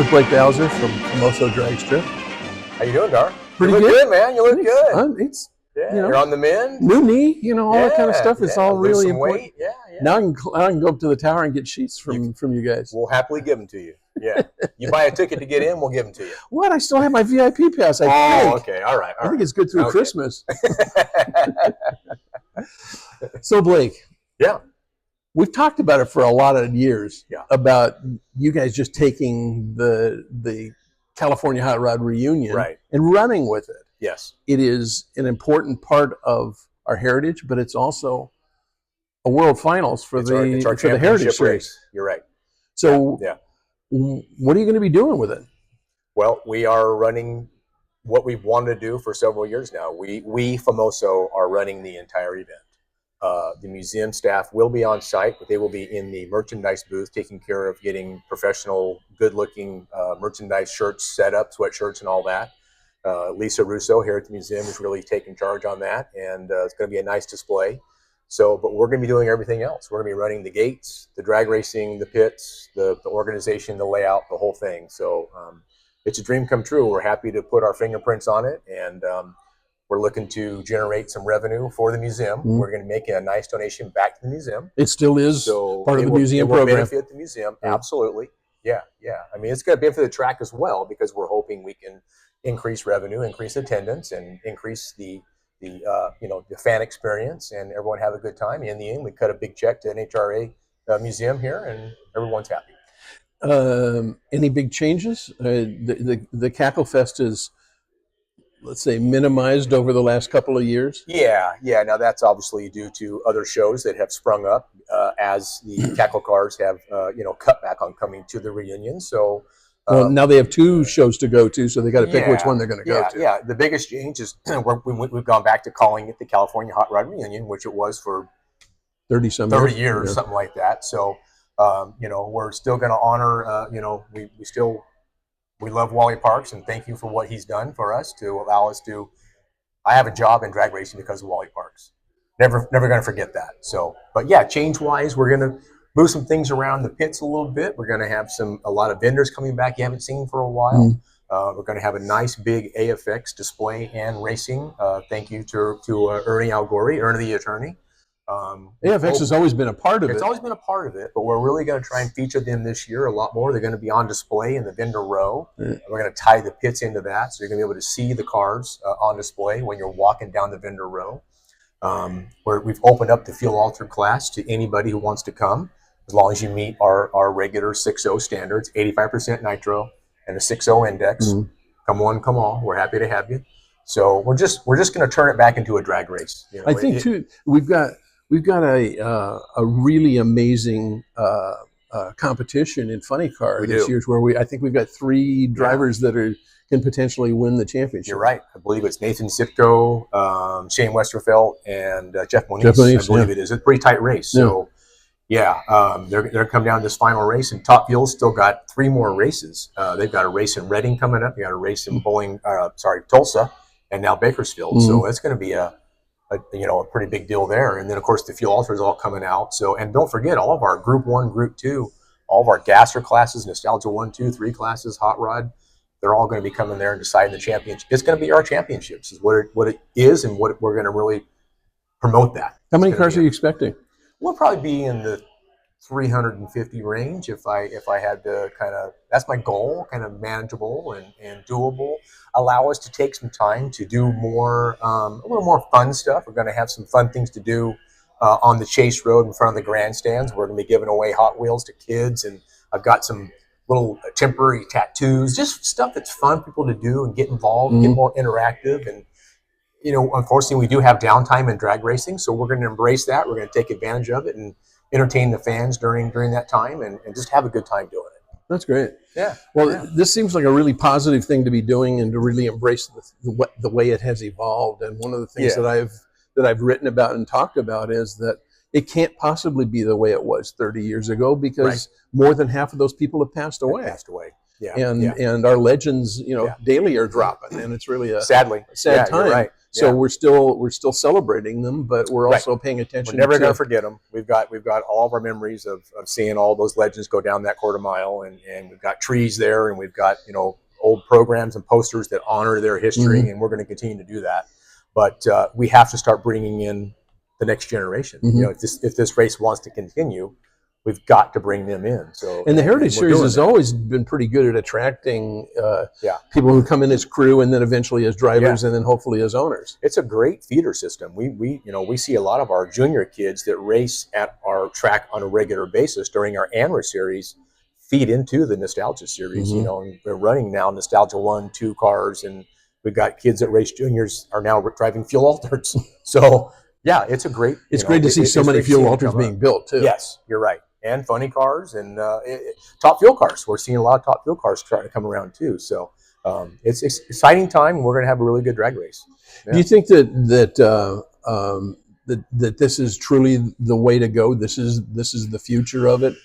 with Blake Bowser from Famoso Dragstrip. How you doing, Darr? Pretty you look good. good, man. You look good. It's You're on the mend. New knee, all that kind of stuff. It's all lose really some important. Weight. Yeah. Now I can go up to the tower and get sheets from you guys. We'll happily give them to you. Yeah. You buy a ticket to get in, we'll give them to you. What? I still have my VIP pass. I think. Okay. All right. I think it's good through Christmas. So Blake. Yeah. We've talked about it for a lot of years. Yeah. About you guys just taking the California Hot Rod Reunion and running with it. Yes. It is an important part of our heritage, but it's also a world finals for the Heritage Series. You're right. So what are you going to be doing with it? Well, we are running what we've wanted to do for several years now. We Famoso are running the entire event. The museum staff will be on site, but they will be in the merchandise booth taking care of getting professional, good-looking merchandise shirts set up, sweatshirts and all that. Lisa Russo here at the museum is really taking charge on that, and it's going to be a nice display. So, but we're going to be doing everything else. We're going to be running the gates, the drag racing, the pits, the organization, the layout, the whole thing. So it's a dream come true. We're happy to put our fingerprints on it, and we're looking to generate some revenue for the museum. Mm-hmm. We're going to make a nice donation back to the museum. It still is part of the museum program. It will benefit the museum, absolutely. Yeah. I mean, it's going to benefit the track as well, because we're hoping we can increase revenue, increase attendance, and increase the fan experience, and everyone have a good time. In the end, we cut a big check to NHRA Museum here, and everyone's happy. Any big changes? The Cackle Fest is, let's say, minimized over the last couple of years? Yeah. Now that's obviously due to other shows that have sprung up as the Cackle cars have, cut back on coming to the reunion. So now they have two shows to go to, so they got to pick which one they're going to go to. Yeah, the biggest change is we've gone back to calling it the California Hot Rod Reunion, which it was for 30 years, something like that. So, we're still going to honor, we love Wally Parks, and thank you for what he's done for us to allow us to. I have a job in drag racing because of Wally Parks. Never going to forget that. So, but yeah, change-wise, we're going to move some things around the pits a little bit. We're going to have a lot of vendors coming back you haven't seen for a while. We're going to have a nice big AFX display and racing. Thank you to Ernie Algori, Ernie the Attorney. AFX has always been a part of it. It's always been a part of it, but we're really going to try and feature them this year a lot more. They're going to be on display in the vendor row. We're going to tie the pits into that, so you're going to be able to see the cars on display when you're walking down the vendor row. Where we've opened up the fuel altered class to anybody who wants to come, as long as you meet our regular 6.0 standards, 85% nitro and a 6.0 index. Come one, come all. We're happy to have you. So we're just going to turn it back into a drag race. I think too, we've got a really amazing competition in funny car this year, where I think we've got 3 drivers that can potentially win the championship. You're right. I believe it's Nathan Sitko, Shane Westerfeld, and Jeff Moniz. I believe it is. It's a pretty tight race. So they're going to come down to this final race, and Top Fuel's still got 3 more races. They've got a race in Reading coming up. They got a race in Tulsa, and now Bakersfield. So it's going to be a pretty big deal there. And then, of course, the fuel alters all coming out. So, and don't forget, all of our Group 1, Group 2, all of our gasser classes, Nostalgia 1, 2, 3 classes, Hot Rod, they're all going to be coming there and deciding the championship. It's going to be our championships, is what it is, and what we're going to really promote that. How many cars are you expecting? We'll probably be in the 350 range if I had to that's my goal, kind of manageable and doable. Allow us to take some time to do more, a little more fun stuff. We're going to have some fun things to do on the Chase Road in front of the grandstands. We're going to be giving away Hot Wheels to kids, and I've got some little temporary tattoos, just stuff that's fun for people to do and get involved, get more interactive. And unfortunately, we do have downtime in drag racing, so we're going to embrace that. We're going to take advantage of it and entertain the fans during that time, and just have a good time doing it. That's great. Yeah. Well, this seems like a really positive thing to be doing, and to really embrace the way it has evolved. And one of the things that I've written about and talked about is that it can't possibly be the way it was 30 years ago, because more than half of those people have passed away. Yeah. And our legends, daily are dropping, and it's really a sad time. Right. So we're still celebrating them, but we're also paying attention. We're never going to forget them. We've got all of our memories of seeing all those legends go down that quarter mile, and we've got trees there, and we've got old programs and posters that honor their history, and we're going to continue to do that. But we have to start bringing in the next generation. If this race wants to continue, we've got to bring them in. So, and the Heritage Series has always been pretty good at attracting people who come in as crew and then eventually as drivers and then hopefully as owners. It's a great feeder system. We see a lot of our junior kids that race at our track on a regular basis during our NHRA series feed into the Nostalgia Series. And we're running now Nostalgia 1, 2 cars, and we've got kids that race juniors are now driving fuel alters. So yeah, it's a great. It's great to see so many fuel alters being built too. Yes, you're right. And funny cars and top fuel cars. We're seeing a lot of top fuel cars starting to come around too. So it's an exciting time. We're going to have a really good drag race. Yeah. Do you think that this is truly the way to go? This is the future of it.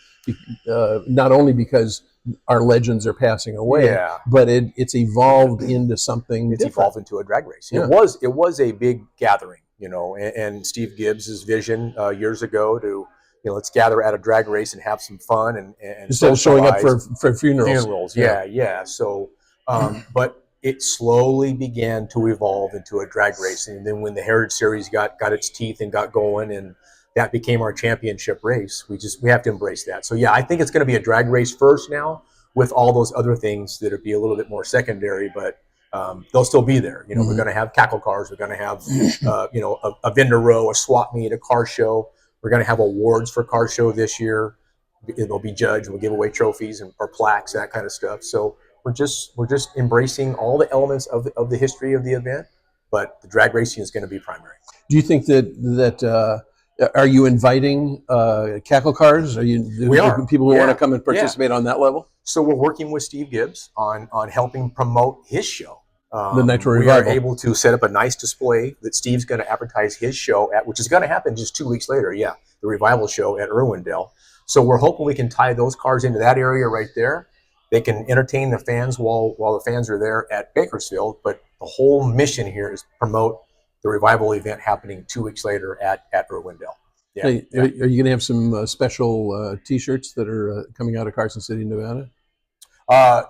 Not only because our legends are passing away, but it's evolved into something. It's evolved into a drag race. Yeah. It was a big gathering, and Steve Gibbs's vision years ago to. Let's gather at a drag race and have some fun and instead of showing up for funerals. Yeah. So, but it slowly began to evolve into a drag race, and then when the Heritage Series got its teeth and got going, and that became our championship race, we have to embrace that. So yeah, I think it's going to be a drag race first now, with all those other things that would be a little bit more secondary, but they'll still be there. We're going to have cackle cars, we're going to have a vendor row, a swap meet, a car show. We're going to have awards for car show this year. They'll be judged. We'll give away trophies or plaques, that kind of stuff. So we're just embracing all the elements of the history of the event, but the drag racing is going to be primary. Do you think that are you inviting cackle cars? We are. People who want to come and participate on that level? So we're working with Steve Gibbs on helping promote his show. The Nitro Revival. We are able to set up a nice display that Steve's going to advertise his show at, which is going to happen just 2 weeks later. Yeah, the Revival show at Irwindale. So we're hoping we can tie those cars into that area right there. They can entertain the fans while the fans are there at Bakersfield. But the whole mission here is promote the Revival event happening 2 weeks later at Irwindale. Yeah. Hey, are you going to have some special T-shirts that are coming out of Carson City, Nevada?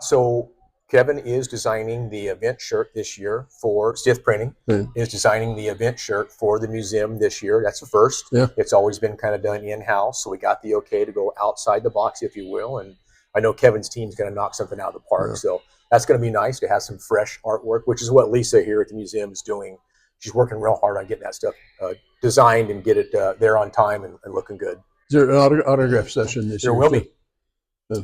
So Kevin is designing the event shirt this year for Stith Printing. Is designing the event shirt for the museum this year. That's the first. Yeah. It's always been kind of done in-house, so we got the okay to go outside the box, if you will. And I know Kevin's team's going to knock something out of the park. So that's going to be nice to have some fresh artwork, which is what Lisa here at the museum is doing. She's working real hard on getting that stuff designed and get it there on time and looking good. Is there an autograph session this year? There will be.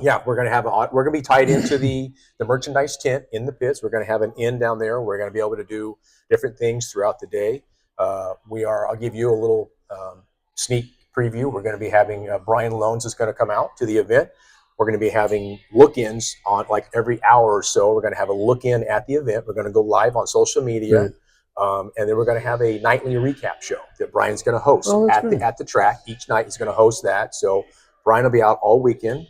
Yeah, we're going to be tied into the merchandise tent in the pits. We're going to have an inn down there. We're going to be able to do different things throughout the day. I'll give you a little sneak preview. We're going to be having Brian Loans is going to come out to the event. We're going to be having look-ins on like every hour or so. We're going to have a look-in at the event. We're going to go live on social media. And then we're going to have a nightly recap show that Brian's going to host at the track. Each night he's going to host that. So Brian will be out all weekend.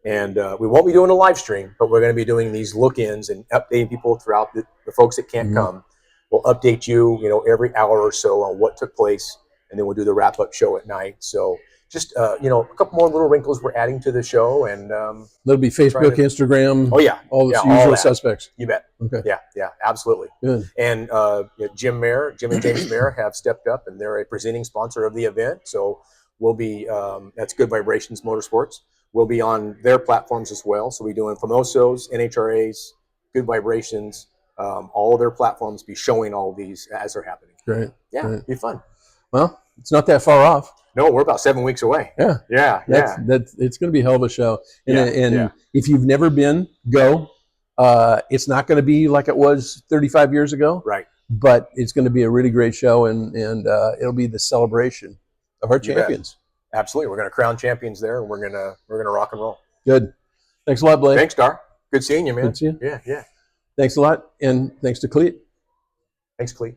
And we won't be doing a live stream, but we're going to be doing these look-ins and updating people throughout the folks that can't come. We'll update you, every hour or so on what took place, and then we'll do the wrap-up show at night. So just, a couple more little wrinkles we're adding to the show. And that'll be Facebook, Instagram. Oh, yeah. All the usual suspects. You bet. Okay. Yeah, absolutely. Good. And Jim and James Mayer have stepped up, and they're a presenting sponsor of the event. So we'll be, that's Good Vibrations Motorsports. We'll be on their platforms as well. So we're doing Famosos, NHRAs, Good Vibrations, all of their platforms be showing all of these as they're happening. Great. Yeah, Great. It'll be fun. Well, it's not that far off. No, we're about 7 weeks away. Yeah. It's going to be a hell of a show. And if you've never been, go. It's not going to be like it was 35 years ago. Right. But it's going to be a really great show, and it'll be the celebration of our champions. Absolutely. We're going to crown champions there, and we're going to rock and roll. Good. Thanks a lot, Blake. Thanks, Darr. Good seeing you, man. Good seeing you. Yeah. Thanks a lot, and thanks to Cleet. Thanks, Cleet.